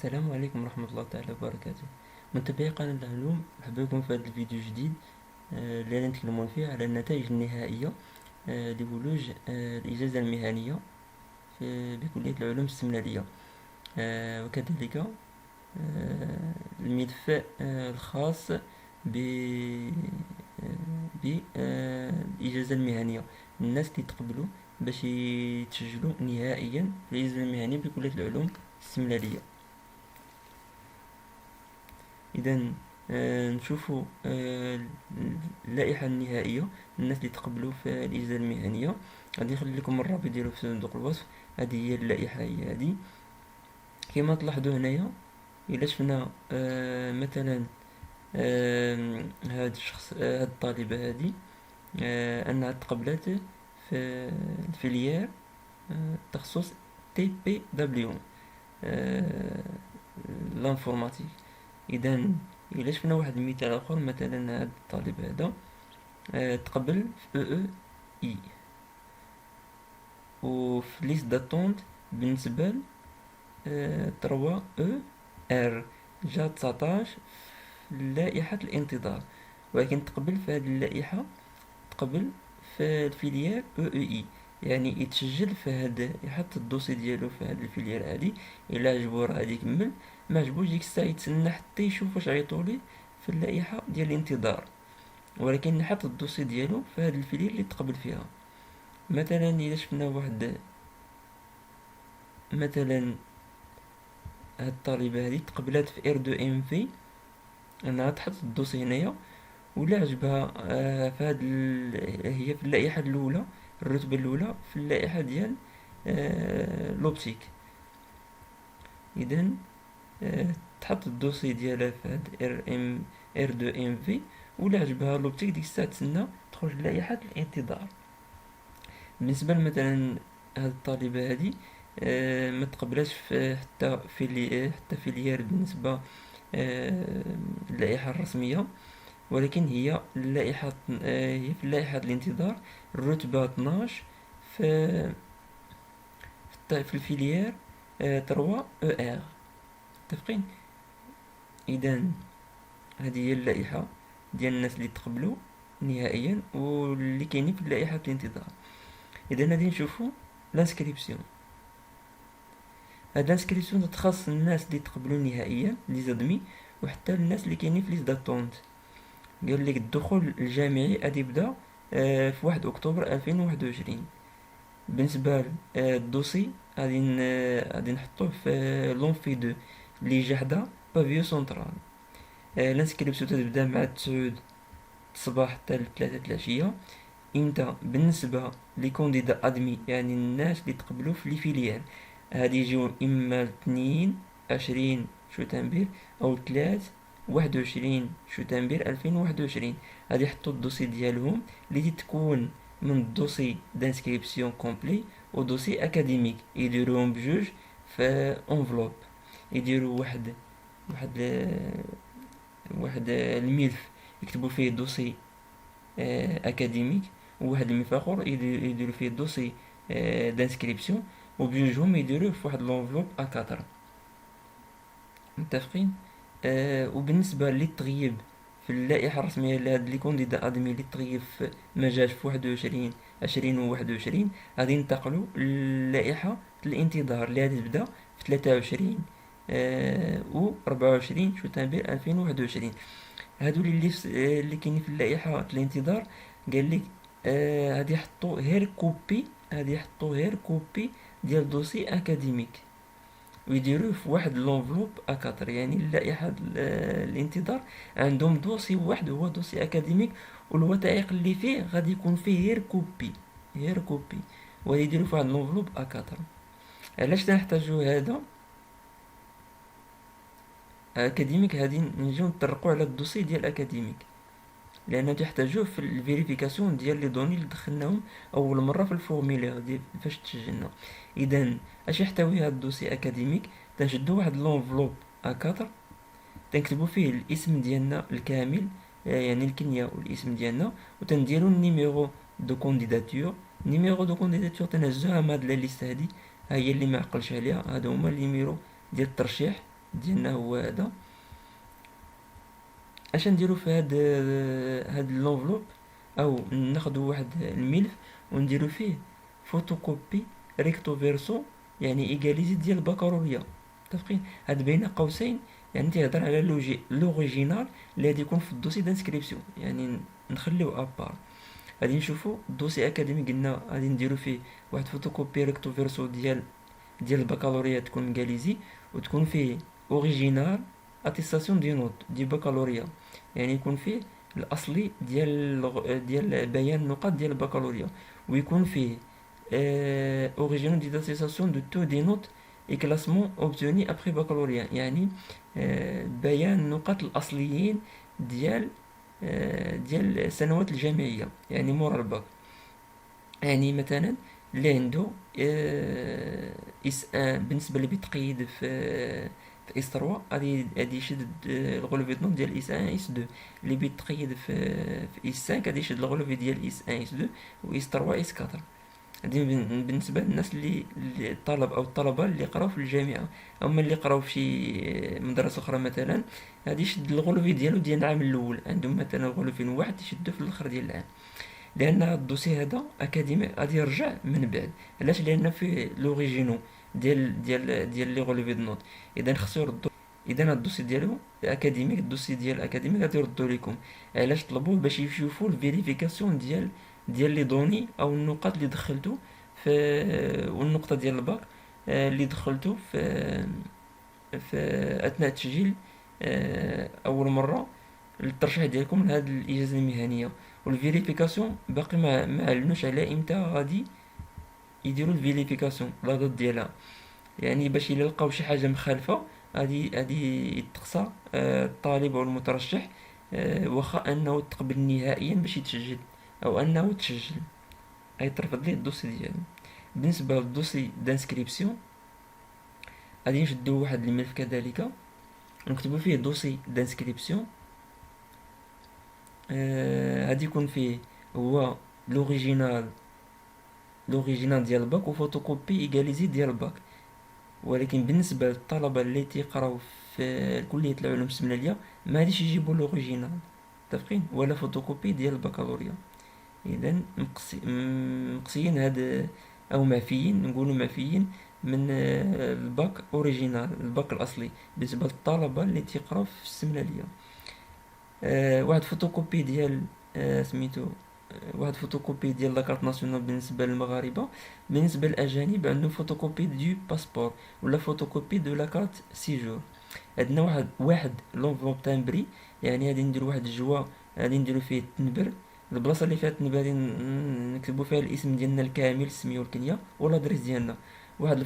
السلام عليكم ورحمة الله تعالى وبركاته. متابعي قناة العلوم، مرحبا بكم في هذا الفيديو الجديد اللي غادي نتكلمون فيه على النتائج النهائية لولوج الإجازة المهنية بكلية العلوم السمنالية، وكذلك الملف الخاص بالإجازة المهنية، الناس اللي تقبلوا باش يتسجلوا نهائيا في الإجازة المهنية بكلية العلوم السمنالية. إذا نشوفوا اللائحة النهائية، الناس اللي تقبلوا في الإجازة المهنية. غادي نخلي لكم الرابط ديالو في صندوق الوصف. هذه هي اللائحة، هي هذه كما تلاحظوا هنايا. إلا شفنا مثلا هاد الشخص، هاد الطالبة هذه أنها تقبلت في الفيليير تخصص تي بي دبليو لانفورماتيك. إذا إلا شفنا واحد المثال آخر، مثلا هاد الطالب هذا تقبل في او اي، وفي ليست داتونت بالنسبة ل 3 او ار جا 19 في لائحة الانتظار، ولكن تقبل في هذه اللائحة، تقبل في الفيليير او اي، يعني يتسجل في هاد، يحط الدوسي ديالو في هاد الفيليير هادي. الا عجبو راه غادي يكمل، ما عجبوش ديك الساعة يتسنى حتى يشوف واش عيطوليه في اللائحة ديال الانتظار، ولكن نحط الدوسي ديالو في هاد الفيليير اللي تقبل فيها. مثلا الا شفنا واحد، مثلا هاد الطالبة هادي تقبلات في ار دو ام في، انها تحط الدوسي هنايا، ولا عجبها في هاد هي في اللائحة الأولى، الرتبة الأولى في اللائحة ديال لوبتيك. إذن تحط الدوسي ديالها في هاد ار دو ام في، ولا عجبها لوبتيك ديك الساعة تسنى تخرج لائحة الانتظار. بالنسبة مثلا هاد الطالبة هادي ما تقبلش في حتى فيليير بالنسبة للائحة الرسمية، ولكن هي اللائحة هي في لائحة الانتظار الرتبة 12 في في الفيليير 3 او ار. متفقين؟ إذا هذه هي اللائحة ديال الناس اللي تقبلوا نهائيا واللي كاينين في لائحة الانتظار. إذا غادي نشوفوا لانسكريبسيون. هاد لانسكريبسيون تخص الناس اللي تقبلوا نهائيا لي زادمي، وحتى الناس اللي كاينين في ليست داتونت. قال لك الدخول الجامعي غادي يبدا في 1 اكتوبر 2021. بالنسبه للدوسي غادي نحطوه في لونفي 2 اللي جحده بافيو سنترال. الانسكريبسيون تبدا مع 9 الصباح حتى 3 العشيه. امتى؟ بالنسبه لي كونديدا ادمي، يعني الناس اللي تقبلوا في لي فيليال، هادي يجيو اما 2 20 شتنبر او 3 21 شتنبر 2021. غادي يحطوا الدوسي ديالهم اللي تتكون من الدوسي دانسكريبسيون كومبلي ودوسي اكاديميك، يديروهم بجوج في انفلوب. يديروا واحد واحد الملف يكتبوا فيه دوسي اكاديميك، وواحد الملف اخر يديروا فيه دوسي دانسكريبسيون، وبجوجهم يديروه في واحد لونفلوب A4. متفقين؟ وبالنسبه للتغييب في اللائحه الرسميه لهاد لي كونديدا ادمي اللي تغيب ما جاش في 21 20 و 21، غادي ينتقلوا للائحه الانتظار اللي غادي تبدا في 23 و 24 شتنبر 2021. هادو اللي كاينين في اللائحه الانتظار، قال لك غادي يحطوا هير كوبي، غادي يحطوا هير كوبي ديال دوسي اكاديميك، ويديروه في واحد لونفلوب A4. يعني اللائحة الانتظار عندهم دوسي واحد هو دوسي اكاديميك، والوثائق اللي فيه غادي يكون فيه هير كوبي، هير كوبي، ويديروا في واحد لونفلوب A4. علاش تنحتاجو هذا اكاديميك؟ هادي نجيو نطرقوا على الدوسي ديال اكاديميك، لانه تحتاجوه في الفيريفيكاسيون ديال لي دوني اللي دخلناهم اول مره في الفورميلير ديال فاش تسجلنا. اذا اش يحتوي هذا الدوسي اكاديميك؟ تنشدو واحد لونفلوب A4، تنكتبو فيه الاسم ديالنا الكامل، يعني الكنيه والاسم ديالنا، وتنديرو النيميرو دو كونديداتور. نيميرو دو كونديداتور تنهزوها من هاد لا ليست هادي، ها هي اللي ما عقلش عليها، هادو هما النيميرو ديال الترشيح ديالنا هو هذا. اش نديرو في هاد لونفلوب، او ناخدو واحد الملف ونديرو فيه فوتوكوبي ريكتو فيرسو، يعني ايكاليزي ديال البكالوريا. متفقين؟ هاد بين قوسين يعني تيهضر على لوريجينال اللي غادي يكون في الدوسي دانسكريبسيون، يعني نخليو ابار. غادي نشوفو الدوسي اكاديمي، قلنا غادي نديرو فيه واحد فوتوكوبي ريكتو فيرسو ديال البكالوريا، تكون انجليزي، وتكون فيه اوريجينال اتيستاسيون دي نوت دي بكالوريا، يعني يكون فيه الاصلي ديال بيان النقاط ديال البكالوريا، ويكون فيه اوريجينال دي اتيستاسيون دو تو دي نوت اي كلاسمون اوبتوني ابخي بكالوريا، يعني بيان النقاط الاصليين ديال ديال السنوات الجامعيه، يعني مورا الباك. يعني مثلا اللي عنده اس ان بالنسبه اللي بيتقيد في اس 3، غادي يشد الغولوفي دو نوت ديال اس ان اس 2. اللي بيتقيد في اس 5 غادي يشد الغولوفي ديال اس ان اس 2 و اس 3 اس 4. هادي بالنسبه للناس اللي الطلب او الطلبه اللي قراو في الجامعه. اما اللي قراو في شي مدرسه اخرى مثلا، غادي يشد الغولوفي ديالو ديال العام الاول، عندهم مثلا غولوفي واحد يشدو في الاخر ديال العام، لان الدوسي هذا اكاديمي غادي يرجع من بعد. علاش؟ لان فيه لوريجينو ديال لي غوليفي دو نوت، اذا خصو يردو. اذا الدوسي ديالو اكاديميك، الدوسي ديال الاكاديميك غادي يردو لكم. علاش طلبوه؟ باش يشوفوا الفيريفيكاسيون ديال لي دوني او النقاط اللي دخلتو في، والنقطه ديال الباك اللي دخلتو في اثناء التسجيل اول مره الترشيح ديالكم لهاد الاجازه المهنيه. والفيريفيكاسيون باقي ما علموش على امتى غادي يديروا الفيريفيكاسيون لا دات ديالها، يعني باش الا لقاو شي حاجه مخالفه غادي يتقصى الطالب او المترشح، واخا انه تقبل نهائيا باش يتسجل او انه تسجل، غيترفض ليه الدوسي ديالو. بالنسبه للدوسي دانسكريبسيون غادي نشدو واحد الملف كذلك نكتبو فيه دوسي دانسكريبسيون. غادي يكون فيه هو لوريجينال ديال الباك وفوتوكوبي ايكاليزي ديال الباك. ولكن بالنسبه للطلبه اللي تيقراو في كليه العلوم السمناليه ما غاديش يجيبوا لوريجينال، متفقين؟ ولا فوتوكوبي ديال البكالوريا. اذا مقصيين هاد، او معفيين، نقولوا معفيين من الباك اوريجينال، الباك الاصلي بالنسبه للطلبه اللي تيقراو في السمناليه. واحد فوتوكوبي ديال سميتو واحد فوتوكوبي ديال لاكارت ناسيونال بالنسبه للمغاربه. بالنسبه للاجانب عندهم فوتوكوبي دو باسبور ولا فوتوكوبي دو لاكارت سيجور. عندنا واحد لونفلوب تامبري، يعني غادي نديرو واحد الجوا غادي نديرو فيه التنبر، البلاصه اللي فيها التنبر غادي نكتبو فيها الاسم ديالنا الكامل، السميه والكنيه والادريس ديالنا. واحد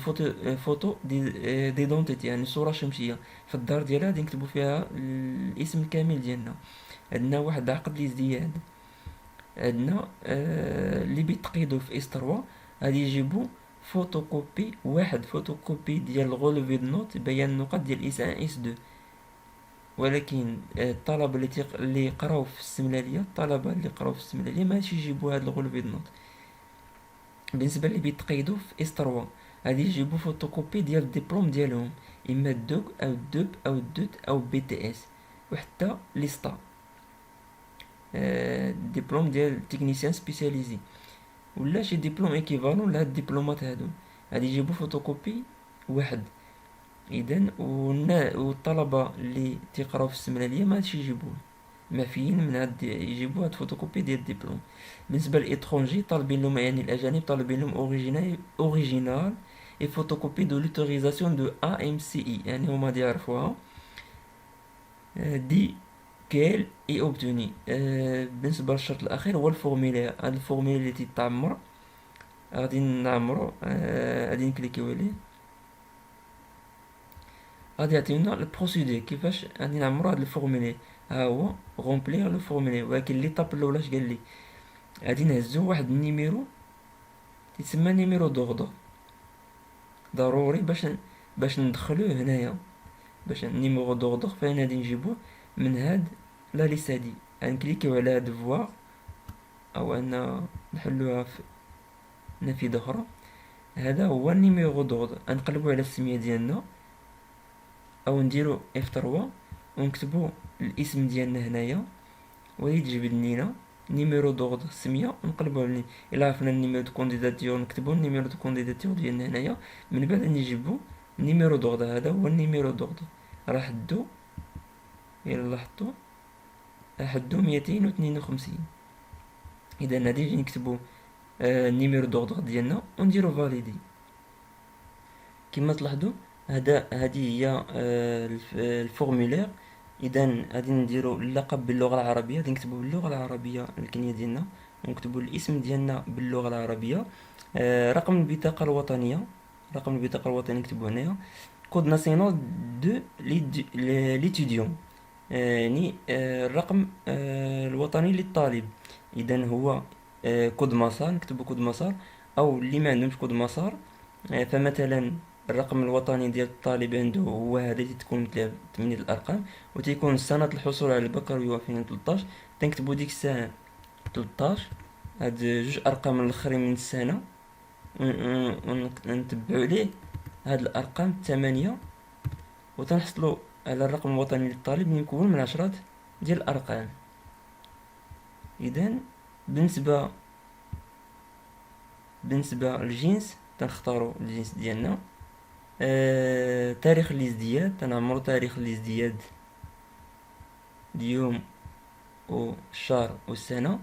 فوتو ديدونتيتي، يعني صوره شمسيه في الدار ديالها غادي نكتبو فيها الاسم الكامل ديالنا. عندنا واحد عقد الازدياد. عندنا اللي بيتقيدوا في اس 3 غادي يجيبوا واحد فوتوكوبي ديال الغولوفي دو نوت بيان النقاط ديال اس 1 اس 2. ولكن الطلبه اللي قراو في السملاليه، ما غاديش يجيبوا هاد الغولوفي دو نوت. بالنسبه اللي بيتقيدوا في اس 3 غادي يجيبوا فوتوكوبي ديال الدبلوم ديالهم، اما الدوك او الدوب او الدوت او بي تي اس، وحتى ليستا ديبلوم ديال تكنيسيان سبيسياليزي، ولا شي ديبلوم ايكيفالون لهاد الدبلومات هادو. غادي يجيبو فوتوكوبي واحد. اذا والطلبه اللي تيقراو في السمناليه ما غاديش يجيبوه، معفيين من هاد يجيبوا هاد فوتوكوبي ديال الدبلوم. بالنسبه للاترونجي طالبين لهم، يعني الاجانب طالبين لهم اوريجينال اي فوتوكوبي دو لوتوريزاسيون دو ا ام سي اي، يعني هما غادي يعرفوها دي كيل اي اوبتوني. بالنسبه للشرط الاخير هو الفورميلير. هاد الفورميلير اللي تيتعمر غادي نعمرو، غادي نكليكيو عليه، غادي يعطيونا البروسيدور كيفاش غادي نعمرو هاد الفورميلير. ها هو غومبليغ لو فورميلير. ولكن ليطاب الاولى اش قال لي؟ غادي نهزو واحد النيميرو تيتسمى نيميرو دوغدو، ضروري باش ندخلوه هنايا. باش النيميرو دوغدو فين غادي نجيبوه؟ من هاد لا ليست هادي. غنكليكيو على هاد فوار، او ان نحلوها في نافذة اخرى. هذا هو النيميرو دوغد. غنقلبو على السمية ديالنا، او نديرو F3 ونكتبو الاسم ديالنا هنايا، ويتجبد لينا نيميرو دوغد السمية، ونقلبوها الى عرفنا النيميرو دو كونديداتور نكتبو النيميرو دو كونديداتور ديالنا هنايا، من بعد نجيبو النيميرو دوغد. هذا هو النيميرو دوغد. راه حدو الى لاحظتو حدو 252. اذا غادي نجي نكتبو النيميرو دوغد ديالنا ونديرو فاليدي. كما تلاحظوا هذه هي الفورمولير. اذا غادي نديرو اللقب باللغه العربيه، غادي نكتبو باللغه العربيه الكنيه ديالنا، ونكتبو الاسم ديالنا باللغه العربيه. رقم البطاقه الوطنيه، رقم البطاقه الوطنيه نكتبو هنايا. كود ناسيونال دو ليتيديون، يعني الرقم الوطني للطالب. اذا هو كود مسار، نكتبو كود مسار. او اللي ما عندهمش كود مسار، فمثلا الرقم الوطني ديال الطالب عنده هو هذا اللي تكون مثل 8 الارقام، وتيكون سنة الحصول على البكالوريا 2013. تنكتبو ديك السنة 13، هاد جوج ارقام الاخرين من السنة، ونتبعو ليه هاد الارقام 8، وتنحصلو على الرقم الوطني للطالب اللي مكون من 10 ديال الارقام. اذا بالنسبة للجنس تنختارو الجنس ديالنا. تاريخ الازدياد تنعمرو تاريخ الازدياد، اليوم والشهر والسنة.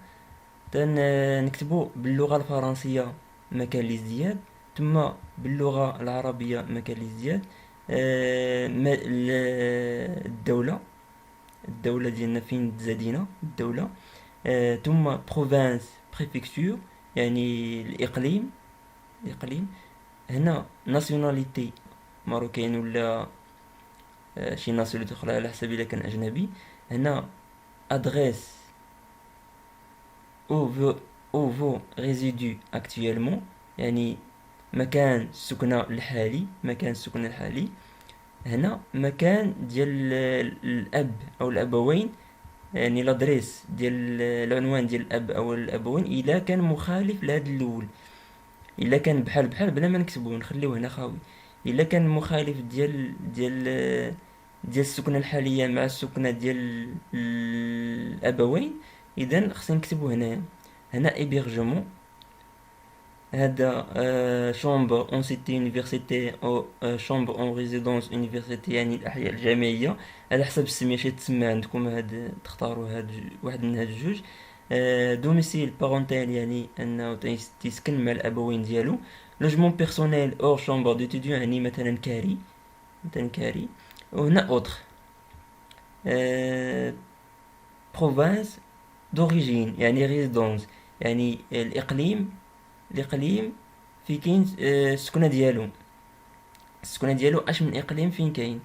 نكتبو باللغة الفرنسية مكان الازدياد، ثم باللغة العربية مكان الازدياد. الدولة ديالنا فين تزادينا الدولة. ثم بروفانس بريفكتور، يعني الإقليم. هنا ناسيوناليتي ماروكين ولا شي ناسيوناليتي اخرى على حسب الا كان اجنبي. هنا ادريس او فو ريزيدو اكطويلمون، يعني مكان السكنة الحالي. هنا مكان ديال الاب او الابوين، يعني لادريس ديال العنوان ديال الاب او الابوين الا كان مخالف لهذا الاول. الا كان بحال بلا ما نكتبوه نخليوه هنا خاوي. الا كان مخالف ديال السكنه الحاليه مع السكنه ديال الابوين، اذا خصنا نكتبو هنا ايبيرجمون. هذا شومبر اون سيتي يونيفرسيتي او شومبر اون ريزيدونس يونيفرسيتي، يعني الاحياء الجامعيه. على حسب السميه شي تسمى عندكم، تختاروا واحد من هاد الجوج. دوميسيل بارونتيل، يعني انه تيسكن مع الابوين ديالو. لوجمون بيرسونيل اور شومبر ديتيديون، يعني مثلا كاري. وهنا اوتر. بروفانس دوريجين، يعني ريزيدونس، يعني الاقليم في كاين السكنه ديالو اش من اقليم فين كاين.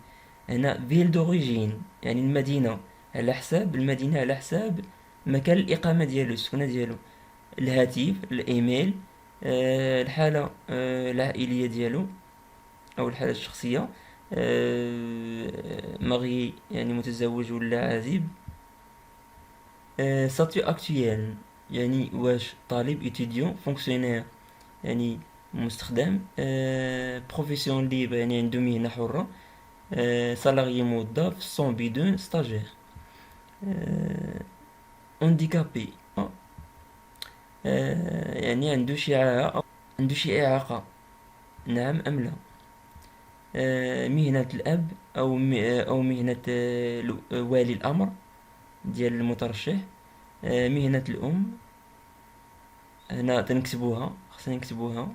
هنا فيل دوريجين، يعني المدينه، على حساب مكان الاقامه ديالو، السكنه ديالو. الهاتف، الايميل، الحاله العائليه ديالو او الحاله الشخصيه، ماغي يعني متزوج ولا عازب. ساتيو اكتويل، يعني واش طالب اتيديون. فونكسيونير، يعني مستخدم. بروفيسيون ليبر، يعني عنده مهنة حرة. سالاريي موظف. سون بدون ستاجير. اونديكابي، يعني عنده شي إعاقة، نعم أم لا. مهنة الأب أو مهنة والي الأمر ديال المترشح. مهنة الأم، هنا خصنا نكتبوها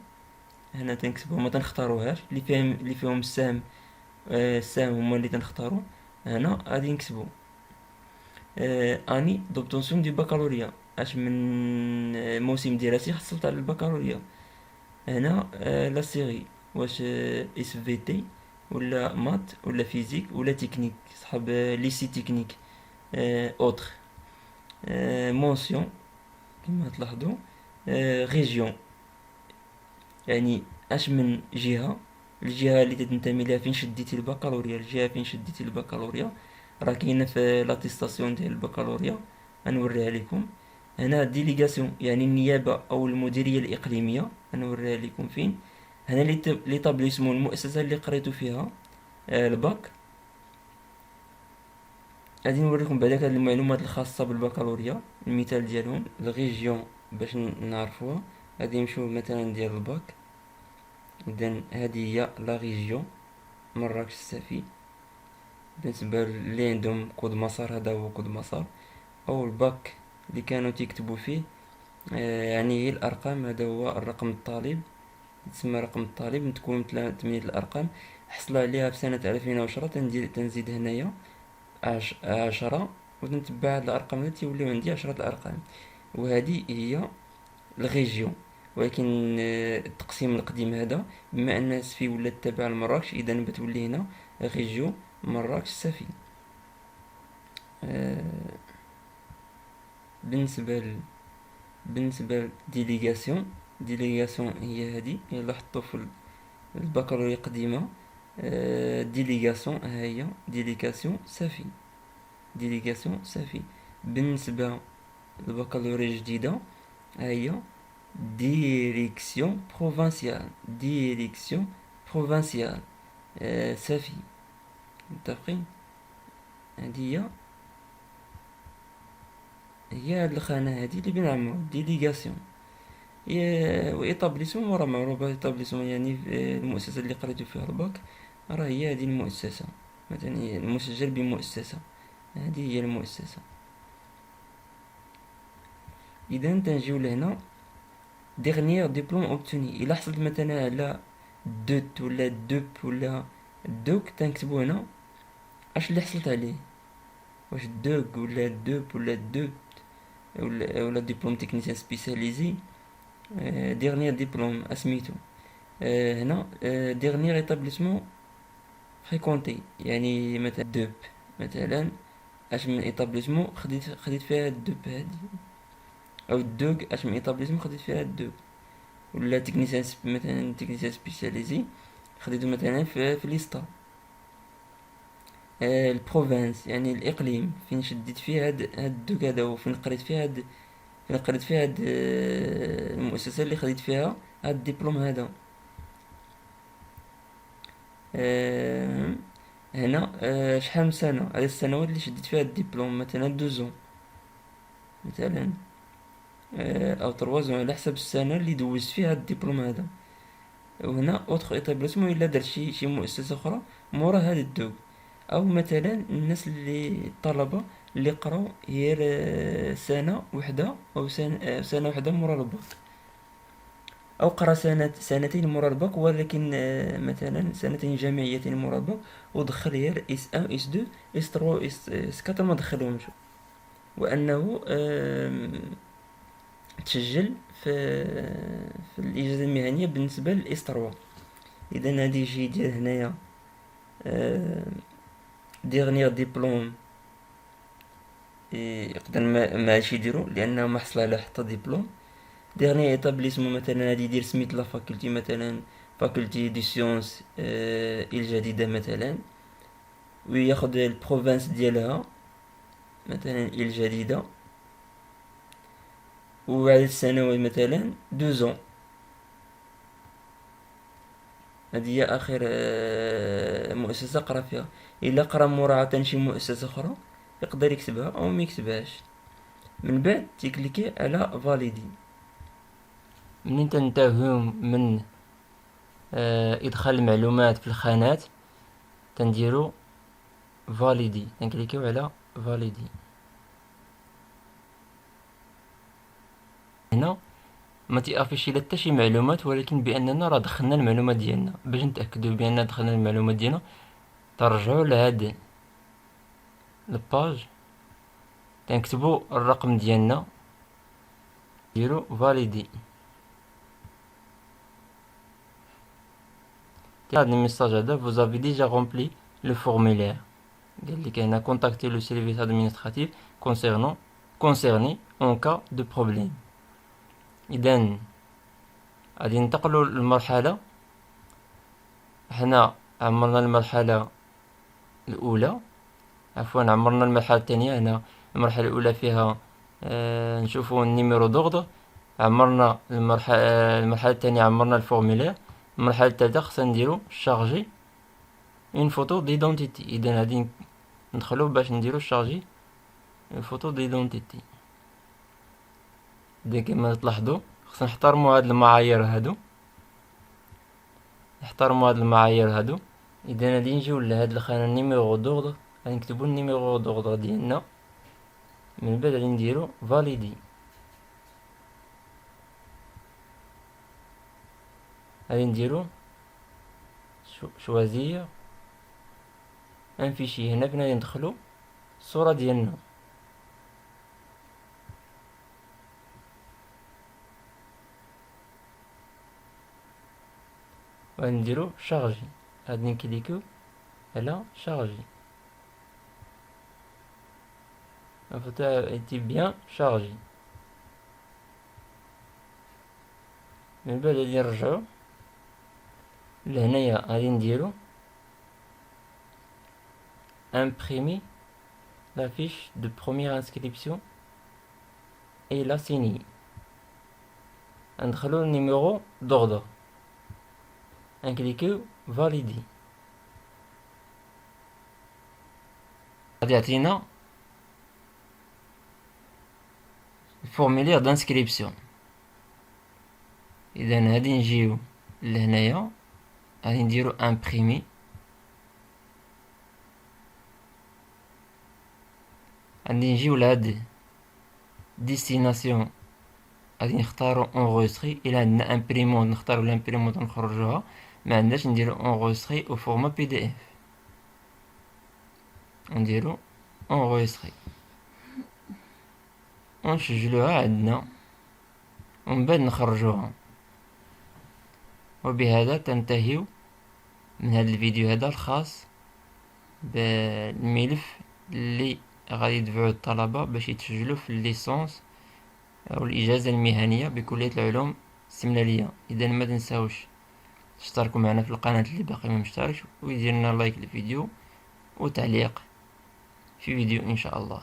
هنا ما تنختاروهاش. اللي فيهم السهم هما اللي تنختارو. هنا غادي نكتبو اني دوبتونسيون دي بكالوريا، اش من موسم دراسي حصلت على البكالوريا. هنا لا سيري، واش اس في تي ولا مات ولا فيزيك ولا تكنيك، صحاب ليسي تكنيك. اوتر. مونسيون كما تلاحظوا. ريجيون، يعني اش من جهة، الجهة اللي تنتمي لها فين شديتي البكالوريا. راه كاينه في لاتيستاسيون ديال البكالوريا، غنوريها لكم. هنا ديليغاسيون، يعني النيابة او المديرية الإقليمية، غنوريها لكم فين. هنا ليطابليسمون، المؤسسة اللي قريتو فيها الباك. غادي نوريكم بعدا هاد المعلومات الخاصة بالبكالوريا، المثال ديالهم الريجيون باش نعرفوها. غادي نمشيو مثلا ديال الباك. اذا هذه هي لا ريجيون مراكش السفي. بالنسبة اللي عندهم كود مسار، هذا هو كود مسار. او الباك اللي كانوا تيكتبوا فيه يعني هي الارقام، هذا هو الرقم الطالب، تسمى رقم الطالب، متكون من 8 الارقام. حصل عليها في سنة 2010. تنزيد هنايا 10 وتنتبع هاد الارقام هادي تيوليو عندي 10 الارقام. وهذه هي الريجيون. ولكن التقسيم القديم هذا، بما ان السفي ولات تابعة لمراكش، اذا بتولي هنا ريجيون مراكش السفي. آه، بالنسبة بالنسبة للديليغاسيون، ديليغاسيون هي هذه اللي حطوا في البكالوريا القديمة. ديليغاسيون ها هي ديليغاسيون سفي، ديليغاسيون سفي. بالنسبة للبكالوريا الجديدة هي ديريكسيون بروفانسيال، ديريكسيون بروفانسيال سفي. متفقين؟ هذه هي هاد الخانة هادي اللي بنعملو ديليغاسيون. وإيطابليسمون راه معروف. إيطابليسمون يعني المؤسسة اللي قريتو فيها الباك، راه هي هذه المؤسسة، مثلا هي المسجل بمؤسسة، هذه هي المؤسسة. إذا تنجيو لهنا ديغنيير ديبلوم اوبتوني. إلا حصلت مثلا على دوت ولا دوب ولا دوك، تنكتبو هنا اش اللي حصلت عليه، واش دوك ولا دوب ولا دوب ولا ديبلوم تكنيسيان سبيسياليزي. ديغنيير ديبلوم اسميتو. هنا ديغنيير ايتابليسمون فريكونتي، يعني مثلا دوب، مثلا اش من ايتابليسمون خديت فيها الدوب هادي، او الدوك اش من ايتابليسمون خديت فيها الدوب. ولا تكنيسيان مثلا تكنيسيان سبيسياليزي خديتو مثلا في ليستا. البروفانس يعني الاقليم فين شديت فيه هاد الدوك هذا، وفين قريت فيه فين قريت فيه هاد المؤسسة اللي خديت فيها هاد الدبلوم هذا. آه، هنا شحال من سنة، هاد السنوات اللي شديت فيها الدبلوم، مثلا 2 مثلا، او 3 على حسب السنة اللي دوزت فيها الدبلوم هذا. وهنا اوتخ ايتابليسمون الا درت شي مؤسسة اخرى مورا هاد الدوب. او مثلا الناس اللي الطلبة اللي قراو غير سنة وحدة، او سنة وحدة مورا الباك، او قرا سنتين مورا الباك، ولكن مثلا سنتين جامعيتين مورا الباك، ودخل غير اس 1 اس 2 اس 3 اس 4 ما دخلهمش، وانه تسجل في الاجازه المهنيه بالنسبه للاس 3. اذا هادي يجي يدير هنايا ديغنيغ ديبلوم، يقدر ماعادش يديرو لانه ما حصل على حتى ديبلوم. ديغنيغ ايتابليسمون مثلا غادي يدير سميت لا فاكولتي، مثلا فاكولتي دي سيونس الجديده مثلا، وياخد البروفانس ديالها مثلا الجديده، وعدد السنوات مثلا 2 هذه هي اخر مؤسسه قرا فيها. الا قرا مراعاة شي مؤسسه اخرى يقدر يكتبها او ما يكتبهاش. من بعد تيكليكي على فاليدي. منين تنتهيو من ادخال المعلومات في الخانات، تنديرو فاليدي، تنكليكيو على فاليدي. هنا ما تيافيشي لا حتى شي معلومات، ولكن باننا راه دخلنا المعلومات ديالنا. باش نتاكدوا بان دخلنا المعلومات ديالنا ترجعوا لهاد الباج، تنكتبوا الرقم ديالنا، ديروا فاليدي. هاد الميساج هذا vous avez déjà rempli le formulaire. قال لك هنا contactez le service administratif concerné en cas de problème. اذا غادي ننتقلوا للمرحله. حنا عمرنا المرحله الاولى، عفوا عمرنا المرحله الثانيه. هنا المرحله الاولى فيها نشوفوا النيميرو دوغدو. عمرنا المرحله الثانيه عمرنا الفورمولير. المرحله الثالثه خصنا نديرو شارجي اون فوتو ديدونتيتي. اذا غادي ندخلو باش نديرو شارجي الفوتو ديدونتيتي. دي كما تلاحظوا خصنا نحترموا هاد المعايير هادو، اذا غادي نجيو لهاد الخانه نيميرو دوردر، غادي نكتبو النيميرو دوردر ديالنا، من بعد غادي نديرو فاليدي. غادي نديرو شوازير ان فيشي. هنا فين غادي ندخلو الصورة ديالنا. غادي نديرو شارجي، غادي نكليكو على شارجي. الفوتو ايتي بيان شارجي. من بعد غادي نرجعو لهنايا، غادي نديرو imprimer la fiche de première inscription et la signer. ندخلو النيميرو دوردر، نكليكيو فاليدي. غادي يعطينا الفورمولير دانسكريبسيون. اذا غادي نجيو لهنايا، غادي نديرو امبريمي، غادي نجيو لهاد ديستيناسيون، غادي نختارو اونغوستري. الى عندنا امبريمون نختارو الامبريمون نخرجوها، ما عندناش نديرو اونغوستري او فورما بي دي اف، نديرو اونغوستري ونسجلوها عندنا، ومن بعد نخرجوها. وبهذا تنتهي من هذا الفيديو هذا الخاص بالملف اللي غادي يدفعوه الطلبة باش يتسجلوا في الليسونس او الاجازة المهنية بكلية العلوم السمنالية. اذا ما تنساوش تشتركوا معنا في القناة اللي باقي ما مشتركش، ويدير لنا لايك للفيديو وتعليق في فيديو ان شاء الله.